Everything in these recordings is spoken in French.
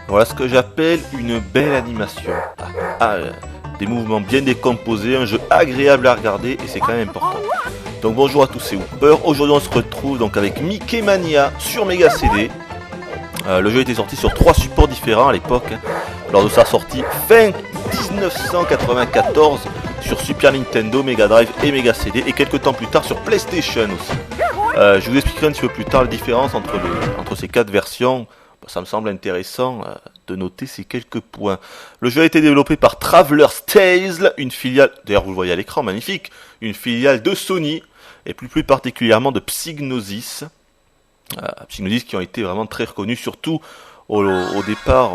Voilà ce que j'appelle une belle animation. Des mouvements bien décomposés, un jeu agréable à regarder et c'est quand même important. Donc bonjour à tous, c'est Hooper. Aujourd'hui on se retrouve donc avec Mickey Mania sur Mega CD. Le jeu était sorti sur 3 supports différents à l'époque, lors de sa sortie fin 1994 sur Super Nintendo, Mega Drive et Mega CD, et quelques temps plus tard sur PlayStation aussi. Je vous expliquerai un petit peu plus tard la différence entre ces 4 versions. Ça me semble intéressant de noter ces quelques points. Le jeu a été développé par Traveler's Tales, une filiale, d'ailleurs vous le voyez à l'écran, magnifique, une filiale de Sony, et plus particulièrement de Psygnosis. Psygnosis qui ont été vraiment très reconnus, surtout au départ,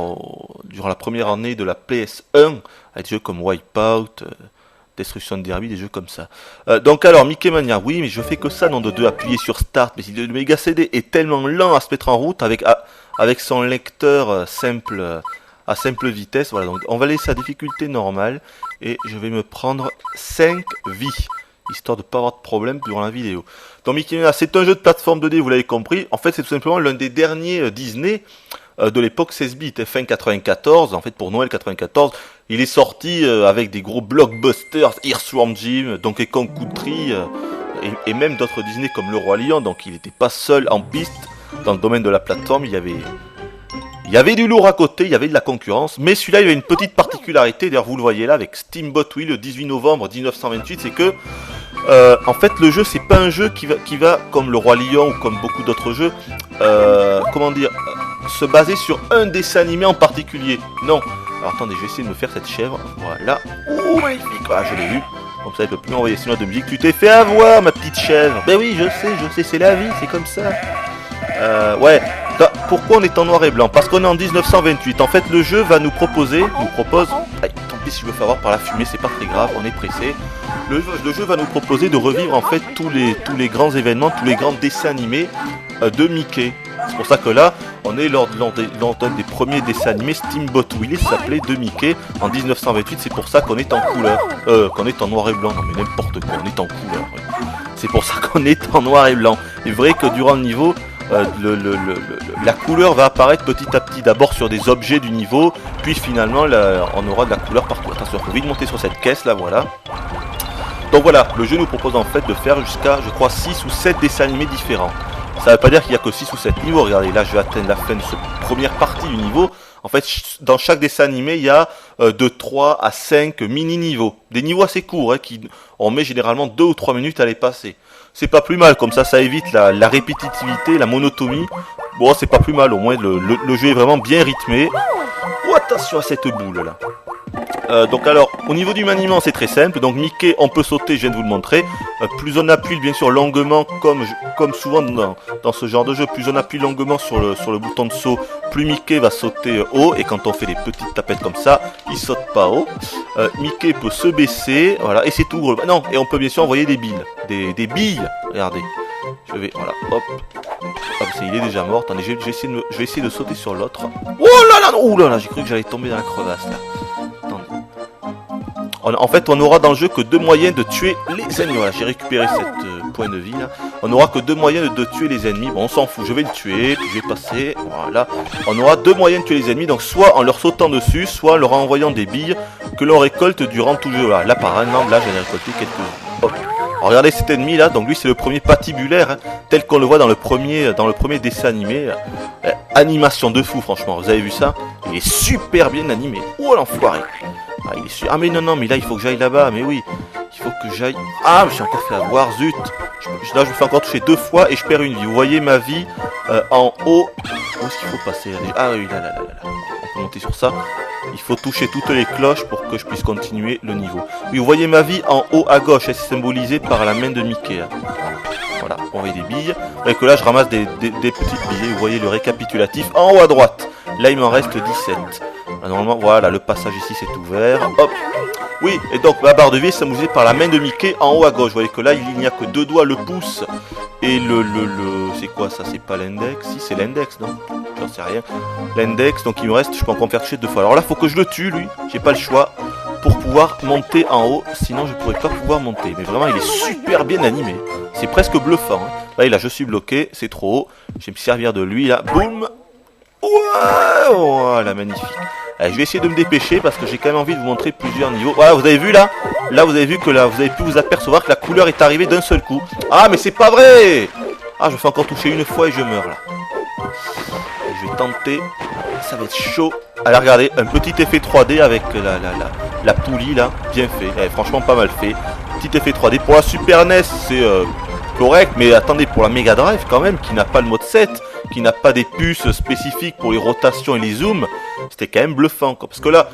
durant la première année de la PS1, avec des jeux comme Wipeout, Destruction Derby, des jeux comme ça. Donc alors, Mickey Mania, oui, mais je fais que ça, nom de deux, appuyer sur Start, mais le Mega CD est tellement lent à se mettre en route avec son lecteur à simple vitesse. Voilà, donc on va laisser sa difficulté normale, et je vais me prendre 5 vies, histoire de ne pas avoir de problème durant la vidéo. Donc Mickey Mania, c'est un jeu de plateforme 2D, vous l'avez compris. En fait, c'est tout simplement l'un des derniers Disney de l'époque 16 bits, fin 94, en fait pour Noël 94, il est sorti avec des gros blockbusters, Earthworm Jim, Donkey Kong Country, et même d'autres Disney comme Le Roi Lion, donc il n'était pas seul en piste dans le domaine de la plateforme, il y avait du lourd à côté, il y avait de la concurrence, mais celui-là il avait une petite particularité, d'ailleurs vous le voyez là avec Steamboat Willie le 18 novembre 1928, c'est que en fait le jeu c'est pas un jeu qui va comme Le Roi Lion ou comme beaucoup d'autres jeux, se baser sur un dessin animé en particulier. Non. Alors attendez, je vais essayer de me faire cette chèvre. Voilà. Oh magnifique. Voilà, je l'ai vu. Comme ça, elle peut plus envoyer sinon de musique. Tu t'es fait avoir, ma petite chèvre. Ben oui, je sais, c'est la vie, c'est comme ça. Ouais. Pourquoi on est en noir et blanc? Parce qu'on est en 1928. En fait, le jeu nous propose. Tant pis si je me fais avoir par la fumée, c'est pas très grave, on est pressé. Le jeu va nous proposer de revivre en fait tous les grands événements, tous les grands dessins animés de Mickey. C'est pour ça que là, on est lors d'un des premiers dessins animés, Steamboat Willie s'appelait de Mickey en 1928. C'est pour ça qu'on est en couleur, qu'on est en noir et blanc. Non mais n'importe quoi, on est en couleur. Oui. C'est pour ça qu'on est en noir et blanc. Il est vrai que durant le niveau, la couleur va apparaître petit à petit, d'abord sur des objets du niveau, puis finalement on aura de la couleur partout. Attention, il faut vite monter sur cette caisse là, voilà. Donc voilà, le jeu nous propose en fait de faire jusqu'à, je crois, 6 ou 7 dessins animés différents. Ça veut pas dire qu'il y a que 6 ou 7 niveaux, regardez, là je vais atteindre la fin de cette première partie du niveau. En fait, dans chaque dessin animé, il y a de 3 à 5 mini-niveaux. Des niveaux assez courts, on met généralement 2 ou 3 minutes à les passer. C'est pas plus mal, comme ça évite la répétitivité, la monotonie. Bon, c'est pas plus mal, au moins le jeu est vraiment bien rythmé. Oh, attention à cette boule là. Donc alors, au niveau du maniement, c'est très simple. Donc Mickey, on peut sauter, je viens de vous le montrer. Plus on appuie bien sûr longuement, comme souvent dans ce genre de jeu, plus on appuie longuement sur le bouton de saut, plus Mickey va sauter haut. Et quand on fait des petites tapettes comme ça, il saute pas haut. Mickey peut se baisser, voilà, et c'est tout. Non, et on peut bien sûr envoyer des billes. Des billes, regardez. Je vais, voilà, hop. Il est déjà mort. Attendez, je vais essayer de sauter sur l'autre. Oh là là, j'ai cru que j'allais tomber dans la crevasse là. En fait, on aura dans le jeu que 2 moyens de tuer les ennemis. Voilà, j'ai récupéré cette point de vie là. On aura que 2 moyens de tuer les ennemis. Bon, on s'en fout, je vais le tuer, puis je vais passer. Voilà. On aura 2 moyens de tuer les ennemis, donc soit en leur sautant dessus, soit en leur envoyant des billes que l'on récolte durant tout le jeu. Là par exemple, là j'en ai récolté quelques. Hop. Alors, regardez cet ennemi là, donc lui c'est le premier patibulaire, tel qu'on le voit dans le premier dessin animé. Animation de fou, franchement, vous avez vu ça? Il est super bien animé. Oh l'enfoiré! Ah mais non, mais là il faut que j'aille là-bas, mais oui, il faut que j'aille... Ah, je suis encore fait avoir, zut. Là je me fais encore toucher 2 fois et je perds une vie. Vous voyez ma vie en haut. Où est-ce qu'il faut passer là? Ah oui, là. On peut monter sur ça. Il faut toucher toutes les cloches pour que je puisse continuer le niveau. Oui, vous voyez ma vie en haut à gauche, elle est symbolisée par la main de Mickey. Voilà, on voit des billes. Vous voyez que là je ramasse des petites billes. Vous voyez le récapitulatif en haut à droite. Là il m'en reste 17. Normalement, voilà, le passage ici c'est ouvert. Hop. Oui, et donc la barre de vie est symbolisée par la main de Mickey en haut à gauche. Vous voyez que là, il n'y a que 2 doigts, le pouce et c'est quoi ça? C'est pas l'index? Si, c'est l'index, non? J'en sais rien. L'index, donc il me reste, je peux encore me faire toucher 2 fois. Alors là, faut que je le tue, lui. J'ai pas le choix pour pouvoir monter en haut. Sinon, je pourrais pas pouvoir monter. Mais vraiment, il est super bien animé. C'est presque bluffant. Hein. Là, je suis bloqué, c'est trop haut. Je vais me servir de lui, là. Boum. Ouais, voilà, magnifique. Allez, je vais essayer de me dépêcher parce que j'ai quand même envie de vous montrer plusieurs niveaux. Voilà, vous avez vu là? Là, vous avez vu que là, vous avez pu vous apercevoir que la couleur est arrivée d'un seul coup. Ah, mais c'est pas vrai! Ah, je me fais encore toucher une fois et je meurs là. Je vais tenter. Ça va être chaud. Allez, regardez, un petit effet 3D avec la poulie là. Bien fait. Eh, franchement, pas mal fait. Petit effet 3D. Pour la Super NES, c'est correct. Mais attendez, pour la Mega Drive quand même, qui n'a pas le mode 7, qui n'a pas des puces spécifiques pour les rotations et les zooms, c'était quand même bluffant, quoi. Parce que là,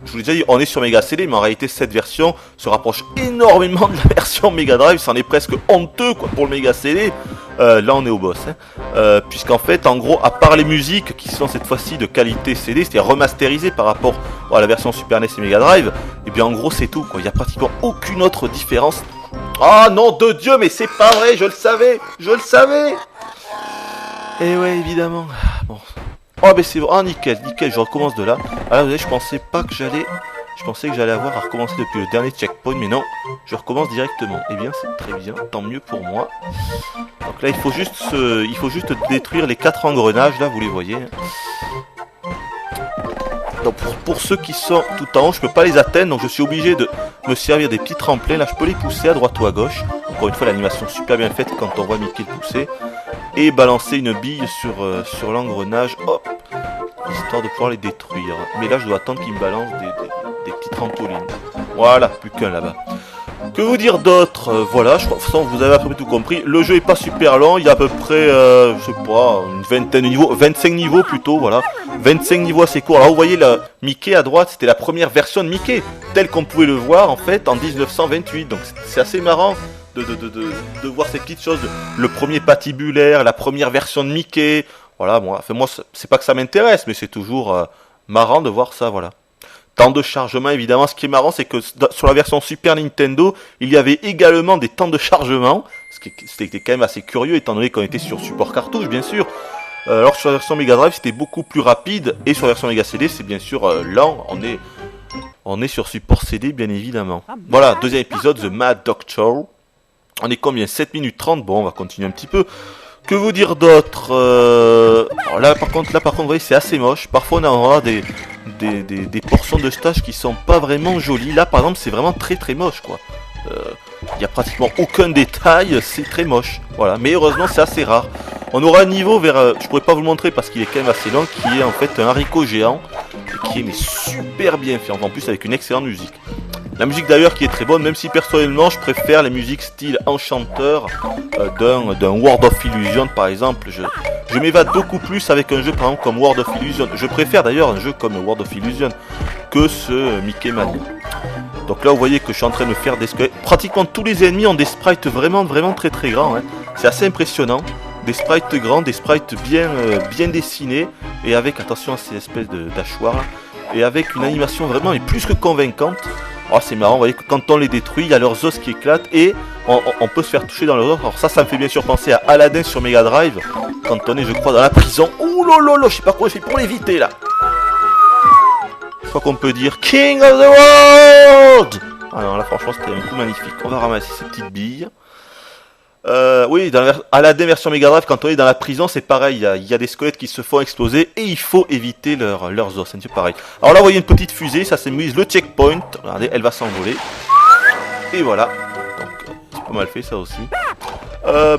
je vous l'ai déjà dit, on est sur Mega CD, mais en réalité cette version se rapproche énormément de la version Mega Drive. C'en est presque honteux, quoi, pour le Mega CD. Là on est au boss, hein. Puisqu'en fait, en gros, à part les musiques qui sont cette fois-ci de qualité CD, c'est-à-dire remasterisées par rapport à la version Super NES et Mega Drive, et bien en gros c'est tout, quoi. Il n'y a pratiquement aucune autre différence. Ah non de Dieu, mais c'est pas vrai, je le savais. Et ouais, évidemment. Bon. Oh, mais c'est bon. Ah, nickel, je recommence de là. Ah, là, vous voyez, je pensais que j'allais avoir à recommencer depuis le dernier checkpoint, mais non, je recommence directement. Eh bien, c'est très bien, tant mieux pour moi. Donc là, il faut juste détruire les 4 engrenages, là, vous les voyez. Donc pour ceux qui sont tout en haut, je peux pas les atteindre, donc je suis obligé de me servir des petits tremplins. Là, je peux les pousser à droite ou à gauche. Encore une fois, l'animation super bien faite quand on voit Mickey le pousser. Et balancer une bille sur l'engrenage, hop, histoire de pouvoir les détruire. Mais là, je dois attendre qu'il me balance des petits trampolines. Voilà, plus qu'un là-bas. Que vous dire d'autre? Voilà, je crois, de toute façon, vous avez à peu près tout compris. Le jeu est pas super long, il y a à peu près, je sais pas, une vingtaine de niveaux, 25 niveaux plutôt, voilà. 25 niveaux assez courts. Alors vous voyez, le Mickey à droite, c'était la première version de Mickey, telle qu'on pouvait le voir en fait en 1928. Donc c'est assez marrant de voir ces petites choses. Le premier patibulaire, la première version de Mickey. Voilà, moi c'est pas que ça m'intéresse, mais c'est toujours marrant de voir ça, voilà. Temps de chargement, évidemment. Ce qui est marrant, c'est que sur la version Super Nintendo, il y avait également des temps de chargement. C'était quand même assez curieux, étant donné qu'on était sur support cartouche, bien sûr. Alors que sur la version Mega Drive, c'était beaucoup plus rapide. Et sur la version Mega CD, c'est bien sûr lent. On est sur support CD, bien évidemment. Voilà, deuxième épisode, The Mad Doctor. On est combien? 7 minutes 30. Bon, on va continuer un petit peu. Que vous dire d'autre? Là par contre, vous voyez, c'est assez moche. Parfois, on aura des portions de stage qui sont pas vraiment jolies. Là, par exemple, c'est vraiment très très moche, quoi. Il y a pratiquement aucun détail, c'est très moche. Voilà, mais heureusement, c'est assez rare. On aura un niveau vers, je pourrais pas vous le montrer parce qu'il est quand même assez long, qui est en fait un haricot géant, et qui est mais super bien fait, en plus avec une excellente musique. La musique d'ailleurs qui est très bonne, même si personnellement je préfère les musiques style enchanteur d'un World of Illusion par exemple. Je m'évade beaucoup plus avec un jeu par exemple comme World of Illusion. Je préfère d'ailleurs un jeu comme World of Illusion que ce Mickey Mania. Donc là vous voyez que je suis en train de faire des squelettes. Pratiquement tous les ennemis ont des sprites vraiment très très grands, hein. C'est assez impressionnant. Des sprites grands, des sprites bien dessinés et avec, attention à ces espèces d'hachoirs là, et avec une animation vraiment plus que convaincante. Oh, c'est marrant, vous voyez que quand on les détruit, il y a leurs os qui éclatent et on peut se faire toucher dans leurs os. Alors ça me fait bien sûr penser à Aladdin sur Mega Drive, quand on est, je crois, dans la prison. Ouh lolo, je sais pas comment je fais pour l'éviter là. Je crois qu'on peut dire King of the World. Ah non, là franchement c'était un coup magnifique. On va ramasser ces petites billes. Oui, dans Aladdin version Mega Drive, quand on est dans la prison, c'est pareil, il y a des squelettes qui se font exploser et il faut éviter leurs os, c'est pareil. Alors là, vous voyez une petite fusée, ça s'amuse le checkpoint. Regardez, elle va s'envoler. Et voilà. Donc, c'est pas mal fait ça aussi.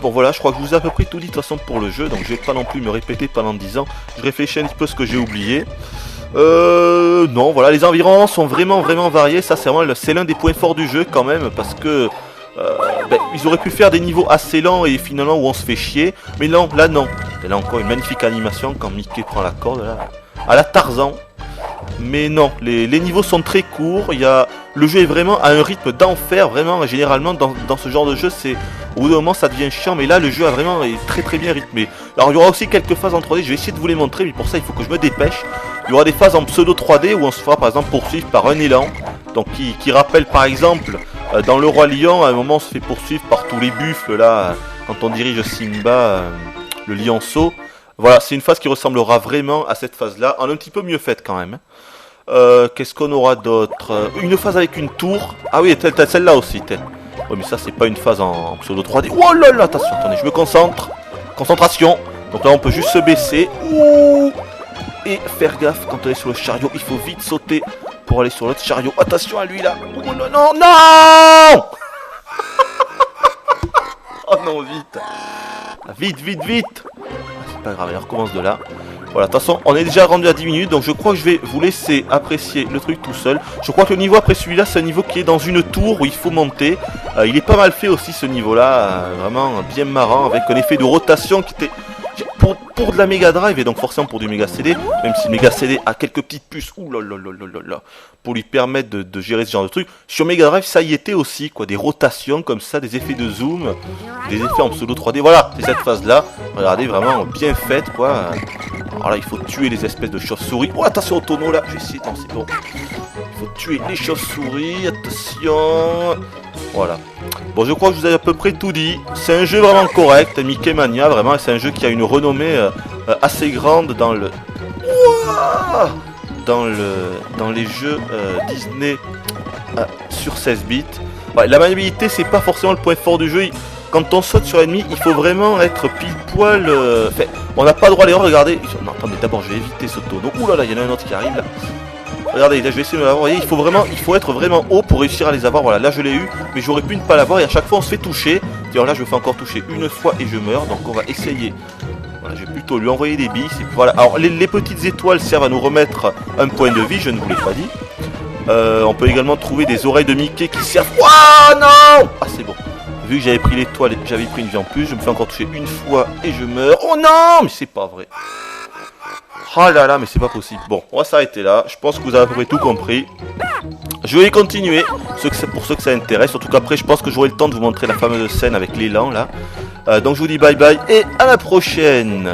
Bon voilà, je crois que je vous ai à peu près tout dit de toute façon pour le jeu, donc je vais pas non plus me répéter pendant 10 ans. Je réfléchis un petit peu à ce que j'ai oublié. Non, voilà, les environnements sont vraiment variés. Ça, c'est l'un des points forts du jeu quand même, parce que ils auraient pu faire des niveaux assez lents et finalement où on se fait chier, mais non, là non. Et là encore une magnifique animation quand Mickey prend la corde là, à la Tarzan. Mais non, les niveaux sont très courts. Le jeu est vraiment à un rythme d'enfer. Vraiment, généralement dans ce genre de jeu, au bout d'un moment ça devient chiant, mais là le jeu est très bien rythmé. Alors il y aura aussi quelques phases en 3D. Je vais essayer de vous les montrer, mais pour ça il faut que je me dépêche. Il y aura des phases en pseudo 3D où on se fera par exemple poursuivre par un élan, donc qui rappelle par exemple dans Le Roi Lion, à un moment on se fait poursuivre par tous les buffles là, quand on dirige Simba, le lionceau. Voilà, c'est une phase qui ressemblera vraiment à cette phase là, en un petit peu mieux faite quand même. Qu'est-ce qu'on aura d'autre? Une phase avec une tour. Ah oui, t'as celle-là aussi, t'es. Oui, mais ça c'est pas une phase en pseudo 3D. Oh là là, attention, attendez, je me concentre. Concentration. Donc là on peut juste se baisser. Ouh. et faire gaffe quand on est sur le chariot. Il faut vite sauter pour aller sur l'autre chariot. Attention à lui là. Oh non, non, non. Oh non, vite. Vite, vite, vite. C'est pas grave, on recommence de là. Voilà, de toute façon, on est déjà rendu à 10 minutes, donc je crois que je vais vous laisser apprécier le truc tout seul. Je crois que le niveau après celui-là, c'est un niveau qui est dans une tour où il faut monter. Il est pas mal fait aussi ce niveau-là, vraiment bien marrant, avec un effet de rotation qui était... Pour de la Mega Drive et donc forcément pour du Mega CD, même si le Mega CD a quelques petites puces, pour lui permettre de gérer ce genre de truc. Sur Mega Drive, ça y était aussi, quoi, des rotations comme ça, des effets de zoom, des effets en pseudo 3D. Voilà, c'est cette phase-là. Regardez, vraiment bien faite, quoi. Alors là, il faut tuer les espèces de chauves-souris. Oh, attention au tonneau là, j'ai essayé, non, c'est bon. Il faut tuer les chauves-souris, attention. Voilà. Bon, je crois que je vous ai à peu près tout dit. C'est un jeu vraiment correct, Mickey Mania, vraiment. C'est un jeu qui a une renommée assez grande dans le... Dans les jeux Disney sur 16 bits. Ouais, la maniabilité, c'est pas forcément le point fort du jeu. Quand on saute sur l'ennemi, il faut vraiment être pile poil... Enfin, on n'a pas le droit à l'erreur, regardez. Non, attendez, d'abord, je vais éviter ce tonneau. Ouh là là, il y en a un autre qui arrive là. Regardez, là je vais essayer de l'avoir. Vous voyez, il faut être vraiment haut pour réussir à les avoir. Voilà, là je l'ai eu, mais j'aurais pu ne pas l'avoir. Et à chaque fois on se fait toucher. D'ailleurs là je me fais encore toucher une fois et je meurs. Donc on va essayer. Voilà, je vais plutôt lui envoyer des billes. Voilà, alors les petites étoiles servent à nous remettre un point de vie, je ne vous l'ai pas dit. On peut également trouver des oreilles de Mickey qui servent... Oh non! Ah c'est bon. Vu que j'avais pris l'étoile, j'avais pris une vie en plus. Je me fais encore toucher une fois et je meurs. Oh non! Mais c'est pas vrai. Oh là là, mais c'est pas possible. Bon, on va s'arrêter là. Je pense que vous avez à peu près tout compris. Je vais continuer, pour ceux que ça intéresse. Surtout qu'après, je pense que j'aurai le temps de vous montrer la fameuse scène avec l'élan là. Donc je vous dis bye bye et à la prochaine.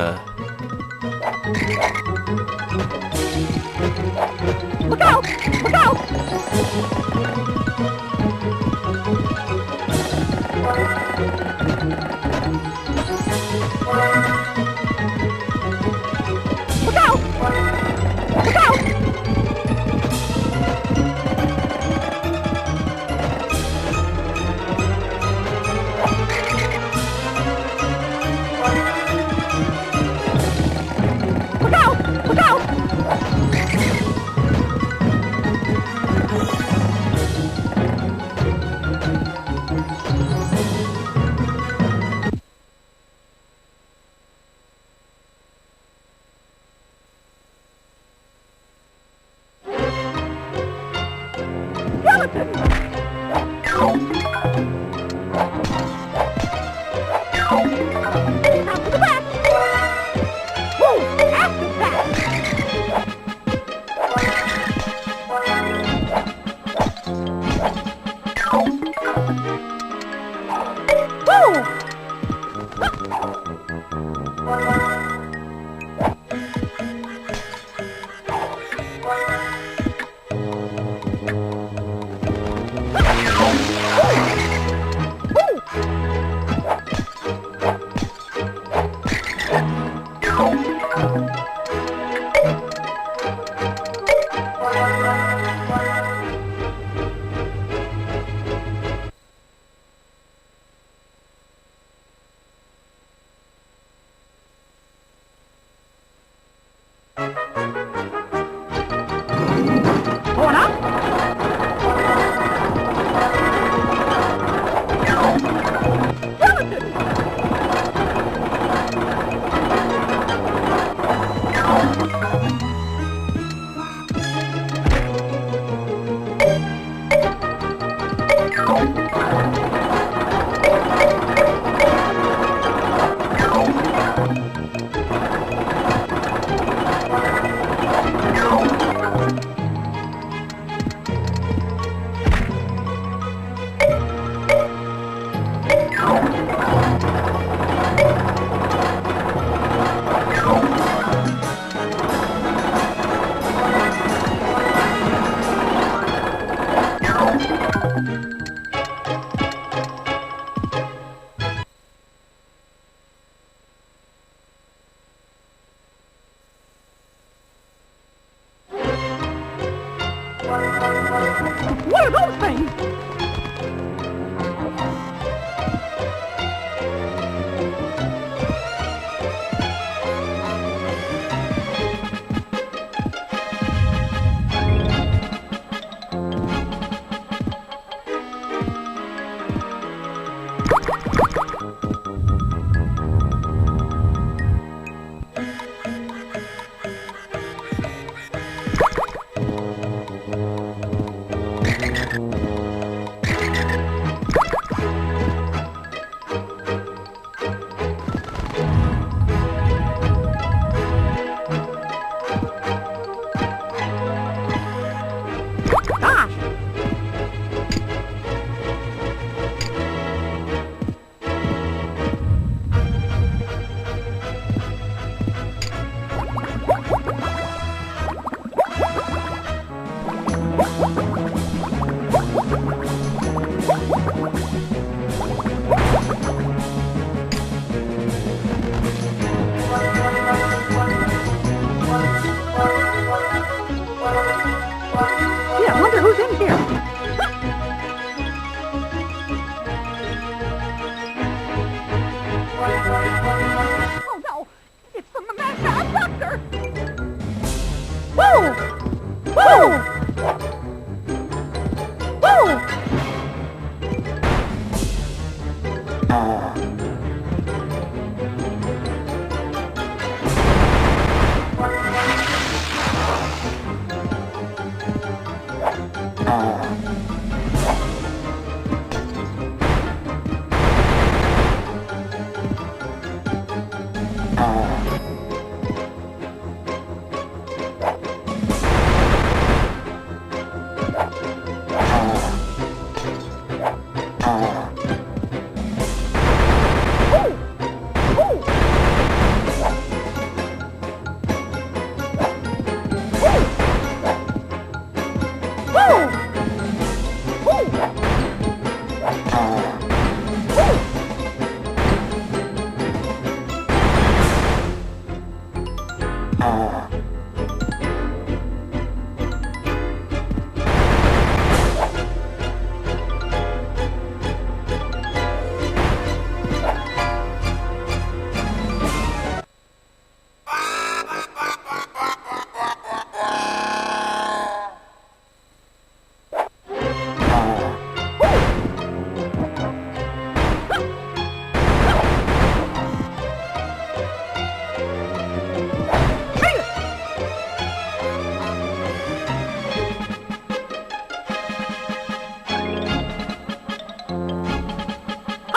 What are those things?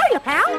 Hiya, pal.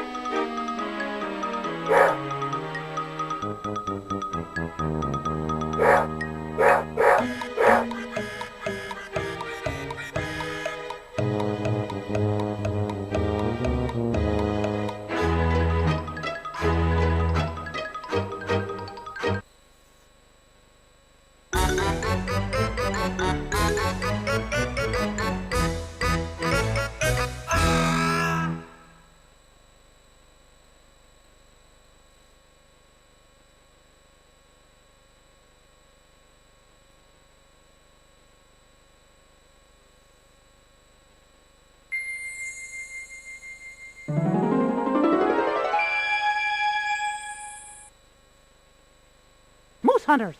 Moose hunters.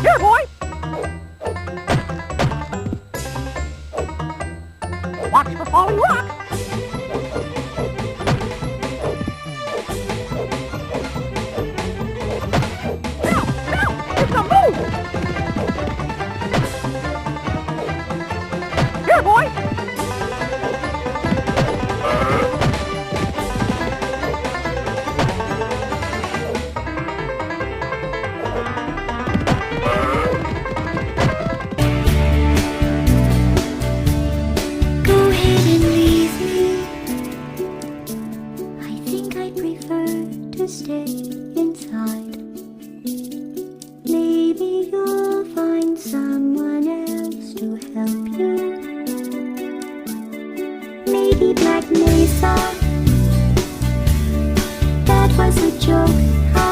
Here, boy. Watch for falling rocks. Now, it's a moose. Here, boy. Go ahead and leave me. I think I'd prefer to stay inside. Maybe you'll find someone else to help you. Maybe Black Mesa. That was a joke.